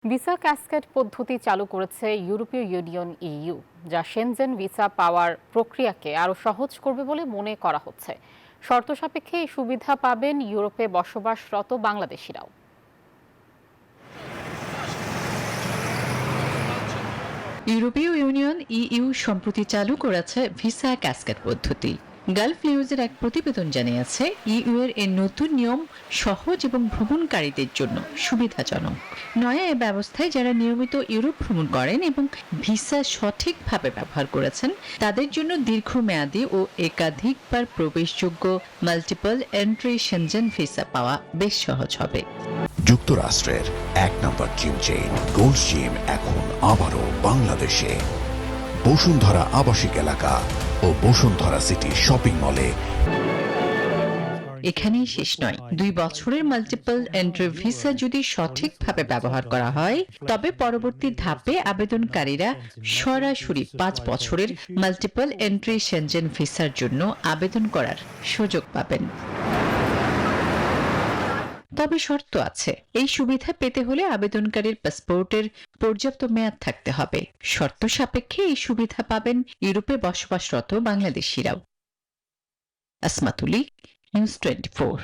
Visa cascade পদ্ধতি চালু করেছে ইউরোপীয় ইউনিয়ন ইইউ, যা শেনজেন ভিসা পাওয়ার প্রক্রিয়াকে আরও সহজ করবে বলে মনে করা হচ্ছে। শর্ত সাপেক্ষে এই সুবিধা পাবেন ইউরোপে বসবাসরত বাংলাদেশিরাও। ইউরোপীয় ইউনিয়ন ইইউ সম্প্রতি চালু করেছে ভিসা ক্যাসকেড পদ্ধতি। গালফ নিউজের এক প্রতিবেদন জানিয়েছে, ইইউ এর এই নতুন নিয়ম সহজ এবং ভ্রমণকারীদের জন্য সুবিধাজনক। নয়া এ ব্যবস্থায় যারা নিয়মিত ইউরোপ ভ্রমণ করেন এবং ভিসা সঠিকভাবে ব্যবহার করেছেন তাদের জন্য দীর্ঘমেয়াদী ও একাধিকবার প্রবেশযোগ্য মাল্টিপল এন্ট্রি শেনজেন ভিসা পাওয়া বেশ সহজ হবে। যুক্তরাষ্ট্রের এক নম্বর জিম চেইন গোল্ডস জিম এখন আবারও বাংলাদেশে। বসুন্ধরা আবাসিক এলাকা ও বসুন্ধরা সিটি শপিং মলে। এখানেই শেষ নয়, 2 বছরের মাল্টিপল এন্ট্রি ভিসা যদি সঠিকভাবে ব্যবহার করা হয় তবে পরবর্তী ধাপে আবেদনকারীরা সরাসরি 5 বছরের মাল্টিপল এন্ট্রি শেনজেন ভিসার জন্য আবেদন করার সুযোগ পাবেন। তবে শর্ত আছে। এই সুবিধা পেতে হলে আবেদনকারীর পাসপোর্টের পর্যাপ্ত মেয়াদ থাকতে হবে। শর্ত সাপেক্ষে এই সুবিধা পাবেন ইউরোপে বসবাসরত বাংলাদেশিরাও। আসমাতুলি, নিউজ 24।